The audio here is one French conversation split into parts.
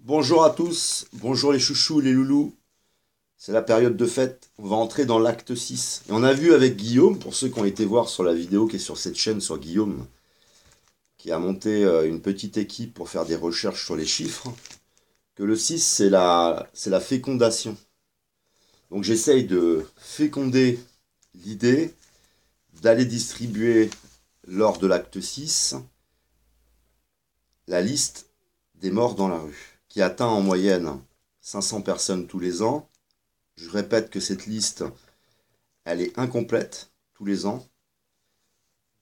Bonjour à tous, bonjour les chouchous, les loulous. C'est la période de fête, on va entrer dans l'acte 6. Et on a vu avec Guillaume, pour ceux qui ont été voir sur la vidéo qui est sur cette chaîne, sur Guillaume, qui a monté une petite équipe pour faire des recherches sur les chiffres, que le 6 c'est la fécondation. Donc j'essaye de féconder l'idée d'aller distribuer lors de l'acte 6 la liste des morts dans la rue, qui atteint en moyenne 500 personnes tous les ans. Je répète que cette liste, elle est incomplète tous les ans.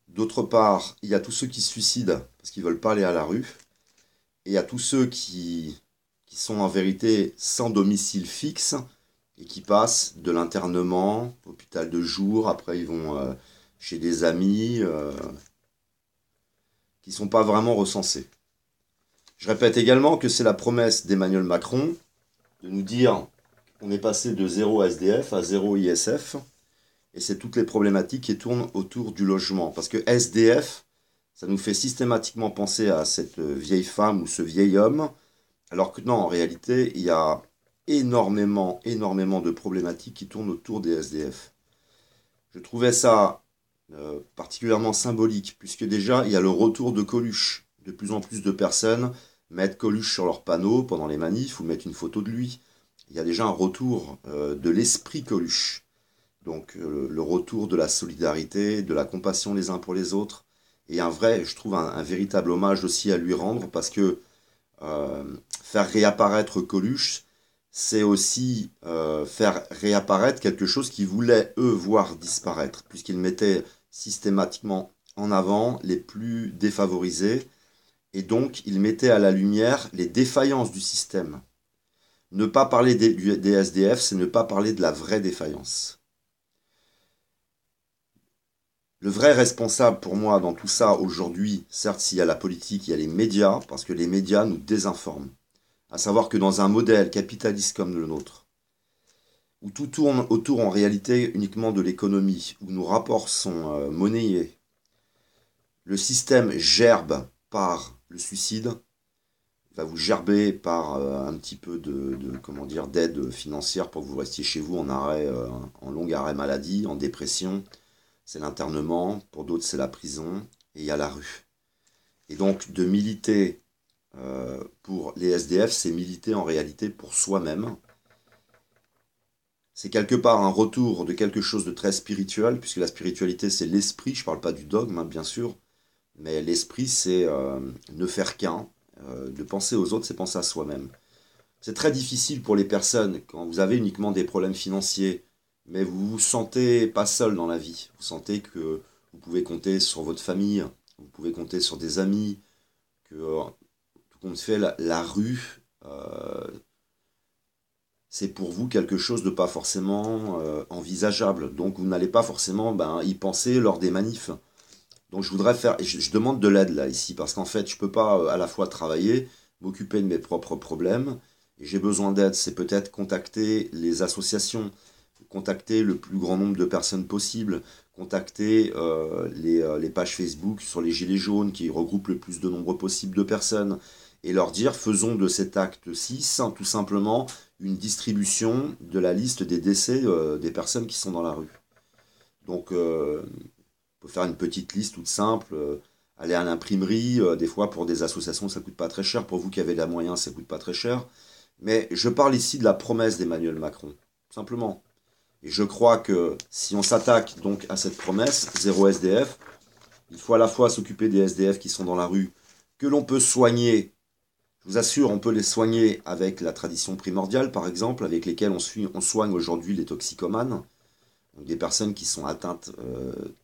D'autre part, il y a tous ceux qui se suicident parce qu'ils ne veulent pas aller à la rue. Et il y a tous ceux qui sont en vérité sans domicile fixe et qui passent de l'internement, hôpital de jour, après ils vont chez des amis, qui ne sont pas vraiment recensés. Je répète également que c'est la promesse d'Emmanuel Macron de nous dire qu'on est passé de 0 SDF à 0 ISF. Et c'est toutes les problématiques qui tournent autour du logement. Parce que SDF, ça nous fait systématiquement penser à cette vieille femme ou ce vieil homme, alors que non, en réalité, il y a énormément, énormément de problématiques qui tournent autour des SDF. Je trouvais ça particulièrement symbolique, puisque déjà, il y a le retour de Coluche. De plus en plus de personnes mettent Coluche sur leur panneau pendant les manifs ou mettent une photo de lui. Il y a déjà un retour de l'esprit Coluche. Donc le retour de la solidarité, de la compassion les uns pour les autres, et un vrai, je trouve, un véritable hommage aussi à lui rendre, parce que euh, faire réapparaître Coluche, c'est aussi faire réapparaître quelque chose qu'ils voulaient, eux, voir disparaître, puisqu'ils mettaient systématiquement en avant les plus défavorisés, et donc ils mettaient à la lumière les défaillances du système. Ne pas parler des SDF, c'est ne pas parler de la vraie défaillance. Le vrai responsable pour moi dans tout ça aujourd'hui, certes s'il y a la politique, il y a les médias, parce que les médias nous désinforment. À savoir que dans un modèle capitaliste comme le nôtre, où tout tourne autour en réalité uniquement de l'économie, où nos rapports sont monnayés, le système gerbe par le suicide, va vous gerber par un petit peu comment dire, d'aide financière pour que vous restiez chez vous en arrêt, en long arrêt maladie, en dépression. C'est l'internement, pour d'autres c'est la prison, et il y a la rue. Et donc de militer pour les SDF, c'est militer en réalité pour soi-même. C'est quelque part un retour de quelque chose de très spirituel, puisque la spiritualité c'est l'esprit, je ne parle pas du dogme hein, bien sûr, mais l'esprit c'est ne faire qu'un, de penser aux autres c'est penser à soi-même. C'est très difficile pour les personnes quand vous avez uniquement des problèmes financiers, mais vous vous sentez pas seul dans la vie. Vous sentez que vous pouvez compter sur votre famille, vous pouvez compter sur des amis, que tout compte fait, la rue, c'est pour vous quelque chose de pas forcément envisageable. Donc vous n'allez pas forcément y penser lors des manifs. Donc je voudrais faire, et je demande de l'aide là ici, parce qu'en fait je peux pas à la fois travailler, m'occuper de mes propres problèmes, et j'ai besoin d'aide. C'est peut-être contacter les associations, contacter le plus grand nombre de personnes possible, contacter les pages Facebook sur les Gilets jaunes qui regroupent le plus de nombre possible de personnes, et leur dire faisons de cet acte 6 tout simplement une distribution de la liste des décès des personnes qui sont dans la rue. Donc on peut faire une petite liste toute simple, aller à l'imprimerie, des fois pour des associations ça coûte pas très cher, pour vous qui avez les moyens ça coûte pas très cher. Mais je parle ici de la promesse d'Emmanuel Macron, tout simplement. Et je crois que si on s'attaque donc à cette promesse, zéro SDF, il faut à la fois s'occuper des SDF qui sont dans la rue, que l'on peut soigner. Je vous assure, on peut les soigner avec la tradition primordiale, par exemple, avec lesquelles on soigne aujourd'hui les toxicomanes. Donc des personnes qui sont atteintes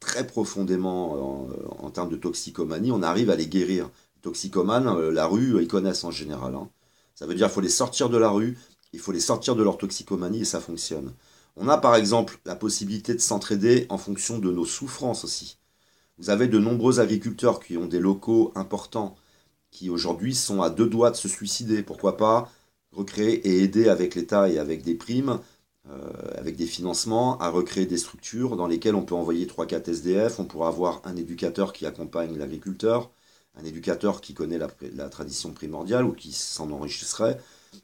très profondément en termes de toxicomanie, on arrive à les guérir. Les toxicomanes, la rue, ils connaissent en général. Hein. Ça veut dire qu'il faut les sortir de la rue, il faut les sortir de leur toxicomanie et ça fonctionne. On a par exemple la possibilité de s'entraider en fonction de nos souffrances aussi. Vous avez de nombreux agriculteurs qui ont des locaux importants, qui aujourd'hui sont à deux doigts de se suicider. Pourquoi pas recréer et aider avec l'État et avec des primes, avec des financements, à recréer des structures dans lesquelles on peut envoyer 3-4 SDF, on pourra avoir un éducateur qui accompagne l'agriculteur, un éducateur qui connaît la tradition primordiale ou qui s'en enrichissait.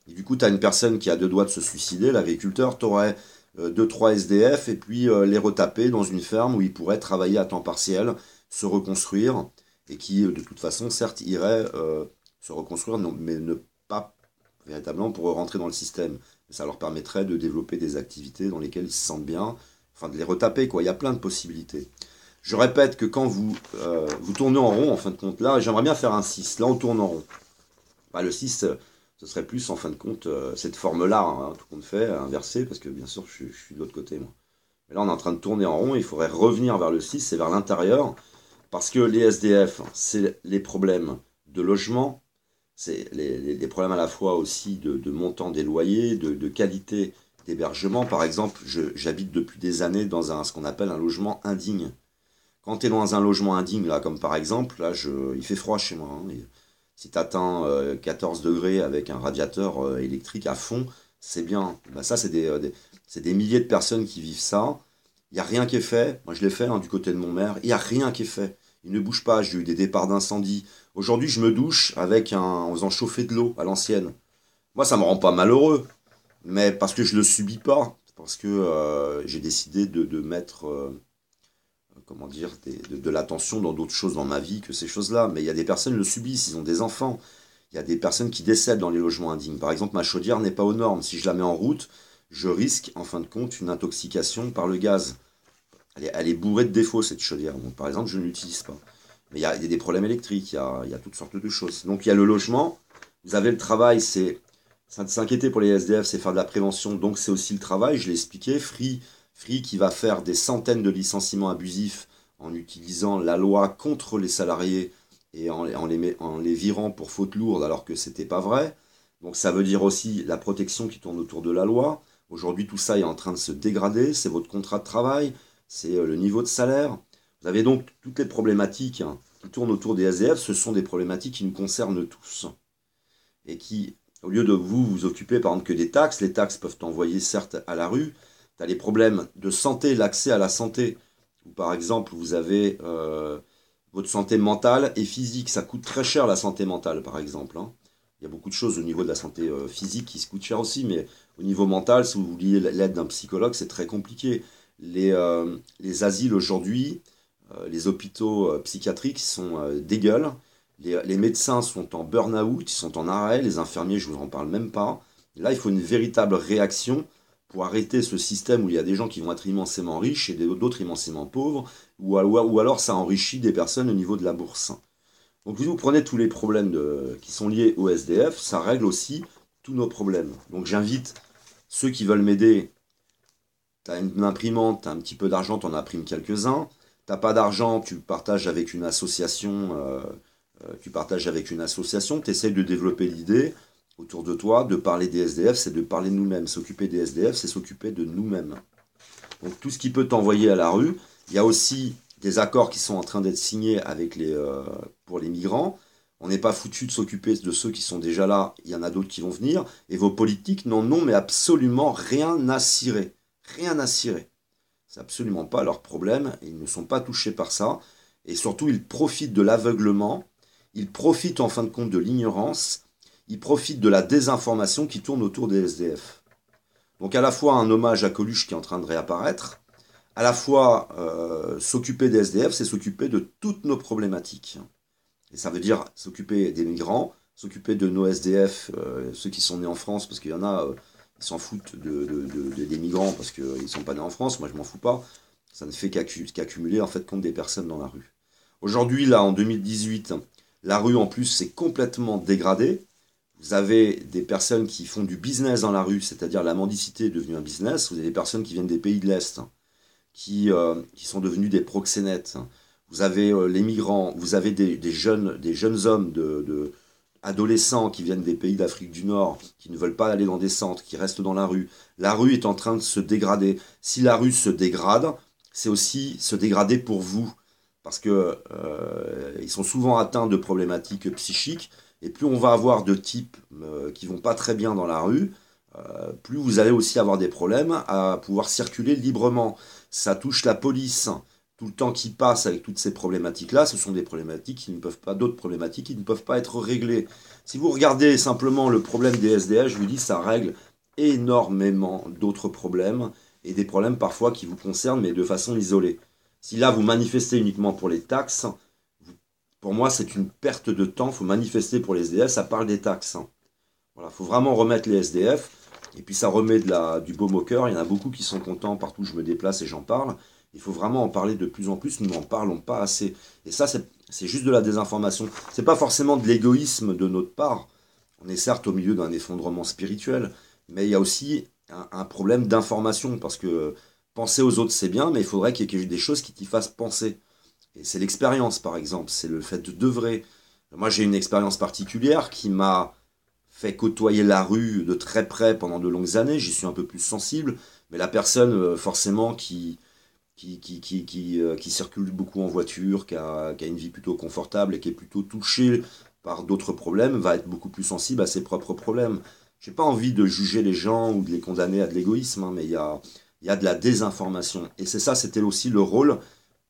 Et du coup, tu as une personne qui a deux doigts de se suicider, l'agriculteur, tu aurais deux, trois SDF et puis les retaper dans une ferme où ils pourraient travailler à temps partiel, se reconstruire et qui, de toute façon, certes, iraient se reconstruire, non, mais ne pas véritablement pour rentrer dans le système. Ça leur permettrait de développer des activités dans lesquelles ils se sentent bien, enfin de les retaper, quoi. Il y a plein de possibilités. Je répète que quand vous tournez en rond, en fin de compte, là, j'aimerais bien faire un 6. Là, on tourne en rond. Bah, le 6, ce serait plus, en fin de compte, cette forme-là, hein, tout compte fait, inversée, parce que bien sûr, je suis de l'autre côté, moi. Mais là, on est en train de tourner en rond, il faudrait revenir vers le 6 et vers l'intérieur, parce que les SDF, c'est les problèmes de logement, c'est les problèmes à la fois aussi de montant des loyers, de qualité d'hébergement. Par exemple, j'habite depuis des années dans ce qu'on appelle un logement indigne. Quand tu es dans un logement indigne, là, comme par exemple, là, il fait froid chez moi, hein, si tu atteins 14 degrés avec un radiateur électrique à fond, c'est bien. Bah, ça, c'est des milliers de personnes qui vivent ça. Il n'y a rien qui est fait. Moi, je l'ai fait hein, du côté de mon maire. Il n'y a rien qui est fait. Il ne bouge pas. J'ai eu des départs d'incendie. Aujourd'hui, je me douche en faisant chauffer de l'eau à l'ancienne. Moi, ça me rend pas malheureux. Mais parce que je le subis pas. Parce que j'ai décidé de mettre comment dire, de l'attention dans d'autres choses dans ma vie que ces choses-là. Mais il y a des personnes qui le subissent, ils ont des enfants. Il y a des personnes qui décèdent dans les logements indignes. Par exemple, ma chaudière n'est pas aux normes. Si je la mets en route, je risque, en fin de compte, une intoxication par le gaz. Elle est bourrée de défauts, cette chaudière. Donc, par exemple, je ne l'utilise pas. Mais il y a des problèmes électriques, il y a toutes sortes de choses. Donc, il y a le logement. Vous avez le travail, c'est s'inquiéter pour les SDF, c'est faire de la prévention. Donc, c'est aussi le travail. Je l'ai expliqué. Free qui va faire des centaines de licenciements abusifs en utilisant la loi contre les salariés et en les virant pour faute lourde alors que c'était pas vrai. Donc ça veut dire aussi la protection qui tourne autour de la loi. Aujourd'hui, tout ça est en train de se dégrader. C'est votre contrat de travail, c'est le niveau de salaire. Vous avez donc toutes les problématiques hein, qui tournent autour des SDF. Ce sont des problématiques qui nous concernent tous. Et qui, au lieu de vous occuper par exemple que des taxes, les taxes peuvent t'envoyer certes à la rue. Tu as les problèmes de santé, l'accès à la santé. Ou par exemple, vous avez votre santé mentale et physique. Ça coûte très cher la santé mentale, par exemple. Hein. Il y a beaucoup de choses au niveau de la santé physique qui se coûtent cher aussi, mais au niveau mental, si vous vouliez l'aide d'un psychologue, c'est très compliqué. Les asiles aujourd'hui, les hôpitaux psychiatriques sont des gueules. Les médecins sont en burn-out, ils sont en arrêt, les infirmiers, je ne vous en parle même pas. Et là, il faut une véritable réaction pour arrêter ce système où il y a des gens qui vont être immensément riches et d'autres immensément pauvres, ou alors ça enrichit des personnes au niveau de la bourse. Donc vous prenez tous les problèmes qui sont liés au SDF, ça règle aussi tous nos problèmes. Donc j'invite ceux qui veulent m'aider, tu as une imprimante, tu as un petit peu d'argent, tu en imprimes quelques-uns, t'as pas d'argent, tu partages avec une association, tu essaies de développer l'idée autour de toi, de parler des SDF, c'est de parler de nous-mêmes. S'occuper des SDF, c'est s'occuper de nous-mêmes. Donc tout ce qui peut t'envoyer à la rue, il y a aussi des accords qui sont en train d'être signés pour les migrants. On n'est pas foutu de s'occuper de ceux qui sont déjà là, il y en a d'autres qui vont venir, et vos politiques n'en ont mais absolument rien à cirer. Rien à cirer. C'est absolument pas leur problème, ils ne sont pas touchés par ça, et surtout ils profitent de l'aveuglement, ils profitent en fin de compte de l'ignorance, ils profitent de la désinformation qui tourne autour des SDF. Donc à la fois un hommage à Coluche qui est en train de réapparaître, à la fois s'occuper des SDF, c'est s'occuper de toutes nos problématiques. Et ça veut dire s'occuper des migrants, s'occuper de nos SDF, ceux qui sont nés en France, parce qu'il y en a, ils s'en foutent des migrants parce qu'ils ne sont pas nés en France, moi je m'en fous pas. Ça ne fait qu'accumuler en fait contre des personnes dans la rue. Aujourd'hui, là, en 2018, la rue en plus s'est complètement dégradée. Vous avez des personnes qui font du business dans la rue, c'est-à-dire la mendicité est devenue un business. Vous avez des personnes qui viennent des pays de l'Est, qui sont devenus des proxénètes. Vous avez les migrants, vous avez des jeunes hommes adolescents qui viennent des pays d'Afrique du Nord, qui ne veulent pas aller dans des centres, qui restent dans la rue. La rue est en train de se dégrader. Si la rue se dégrade, c'est aussi se dégrader pour vous. Parce que ils sont souvent atteints de problématiques psychiques. Et plus on va avoir de types qui vont pas très bien dans la rue, plus vous allez aussi avoir des problèmes à pouvoir circuler librement. Ça touche la police. tout le temps qui passe avec toutes ces problématiques-là, ce sont des problématiques qui ne peuvent pas, d'autres problématiques qui ne peuvent pas être réglées. Si vous regardez simplement le problème des SDF, je vous dis, ça règle énormément d'autres problèmes, et des problèmes parfois qui vous concernent, mais de façon isolée. Si là, vous manifestez uniquement pour les taxes, pour moi, c'est une perte de temps. Il faut manifester pour les SDF, ça parle des taxes. Voilà, il faut vraiment remettre les SDF, et puis ça remet du baume au cœur. Il y en a beaucoup qui sont contents partout où je me déplace et j'en parle. Il faut vraiment en parler de plus en plus, nous n'en parlons pas assez. Et ça, c'est juste de la désinformation. C'est pas forcément de l'égoïsme de notre part. On est certes au milieu d'un effondrement spirituel, mais il y a aussi un problème d'information, parce que penser aux autres, c'est bien, mais il faudrait qu'il y ait des choses qui t'y fassent penser. Et c'est l'expérience, par exemple, c'est le fait d'œuvrer. Moi, j'ai une expérience particulière qui m'a fait côtoyer la rue de très près pendant de longues années. J'y suis un peu plus sensible, mais la personne, forcément, qui circule beaucoup en voiture, qui a une vie plutôt confortable et qui est plutôt touchée par d'autres problèmes, va être beaucoup plus sensible à ses propres problèmes. J'ai pas envie de juger les gens ou de les condamner à de l'égoïsme, hein, mais il y a de la désinformation. Et c'est ça, c'était aussi le rôle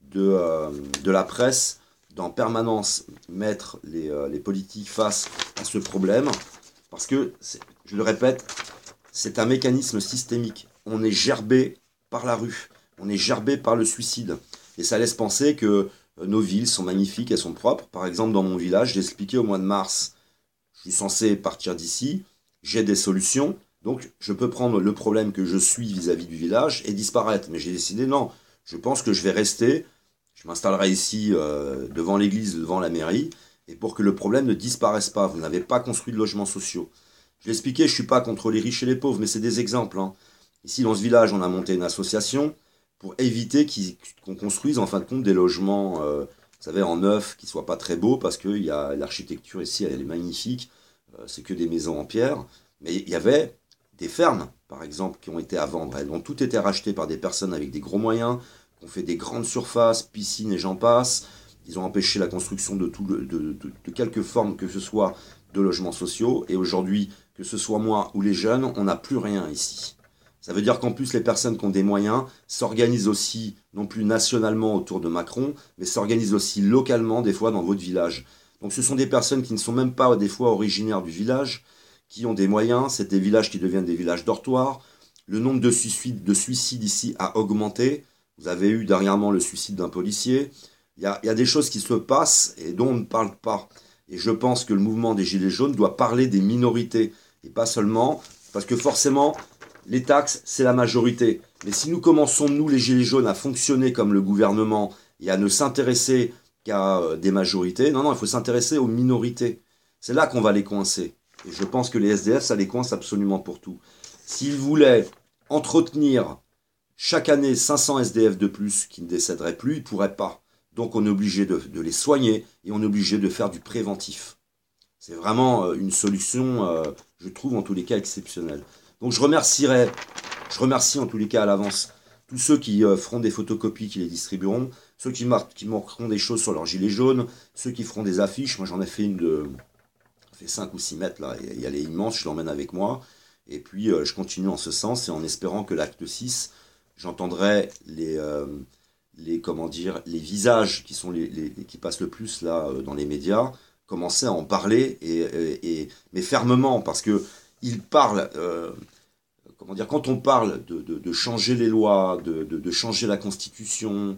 de la presse, d'en permanence mettre les politiques face à ce problème, parce que, je le répète, c'est un mécanisme systémique. On est gerbé par la rue, on est gerbé par le suicide, et ça laisse penser que nos villes sont magnifiques, elles sont propres. Par exemple, dans mon village, j'ai expliqué au mois de mars, je suis censé partir d'ici, j'ai des solutions, donc je peux prendre le problème que je suis vis-à-vis du village et disparaître. Mais j'ai décidé, non, je pense que je vais rester, je m'installerai ici devant l'église, devant la mairie, et pour que le problème ne disparaisse pas. Vous n'avez pas construit de logements sociaux. Je l'ai expliqué, je ne suis pas contre les riches et les pauvres, mais c'est des exemples, hein. Ici, dans ce village, on a monté une association pour éviter qu'on construise en fin de compte des logements, vous savez, en neuf, qui ne soient pas très beaux, parce que l'architecture ici, elle est magnifique, c'est que des maisons en pierre, mais il y avait des fermes, par exemple, qui ont été à vendre. Elles ont toutes été rachetées par des personnes avec des gros moyens, qui ont fait des grandes surfaces, piscines et j'en passe. Ils ont empêché la construction de quelque forme que ce soit de logements sociaux, et aujourd'hui, que ce soit moi ou les jeunes, on n'a plus rien ici. Ça veut dire qu'en plus, les personnes qui ont des moyens s'organisent aussi, non plus nationalement autour de Macron, mais s'organisent aussi localement, des fois, dans votre village. Donc ce sont des personnes qui ne sont même pas, des fois, originaires du village, qui ont des moyens. C'est des villages qui deviennent des villages dortoirs. Le nombre de suicides ici a augmenté. Vous avez eu dernièrement le suicide d'un policier. Il y a des choses qui se passent et dont on ne parle pas. Et je pense que le mouvement des Gilets jaunes doit parler des minorités, et pas seulement, parce que forcément, les taxes, c'est la majorité. Mais si nous commençons, nous, les Gilets jaunes, à fonctionner comme le gouvernement et à ne s'intéresser qu'à des majorités, non, il faut s'intéresser aux minorités. C'est là qu'on va les coincer. Et je pense que les SDF, ça les coince absolument pour tout. S'ils voulaient entretenir chaque année 500 SDF de plus qui ne décéderaient plus, ils ne pourraient pas. Donc on est obligé de les soigner et on est obligé de faire du préventif. C'est vraiment une solution, je trouve en tous les cas exceptionnelle. Donc je remercie en tous les cas à l'avance tous ceux qui feront des photocopies, qui les distribueront, ceux qui marqueront des choses sur leur gilet jaune, ceux qui feront des affiches. Moi j'en ai fait une de 5 ou 6 mètres là, et elle est immense, je l'emmène avec moi. Et puis je continue en ce sens, et en espérant que l'acte 6, j'entendrai les visages qui sont qui passent le plus là dans les médias, commencer à en parler, mais fermement, parce que ils parlent, quand on parle de changer les lois, de changer la Constitution,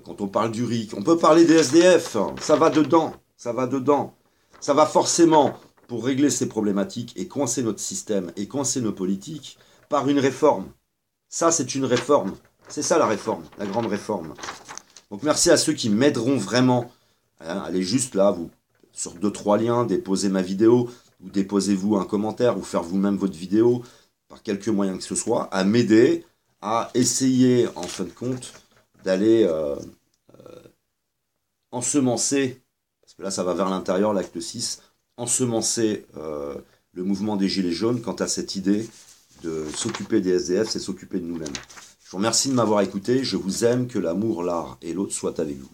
quand on parle du RIC, on peut parler des SDF, ça va dedans, ça va dedans. Ça va forcément, pour régler ces problématiques et coincer notre système et coincer nos politiques, par une réforme. Ça, c'est une réforme. C'est ça la réforme, la grande réforme. Donc merci à ceux qui m'aideront vraiment. Allez juste là, sur 2-3 liens, déposez ma vidéo, ou déposez-vous un commentaire, ou faire vous-même votre vidéo, par quelque moyen que ce soit, à m'aider à essayer, en fin de compte, d'aller ensemencer, parce que là ça va vers l'intérieur, l'acte 6, ensemencer le mouvement des Gilets jaunes quant à cette idée de s'occuper des SDF, c'est s'occuper de nous-mêmes. Je vous remercie de m'avoir écouté, je vous aime, que l'amour, l'art et l'autre soient avec vous.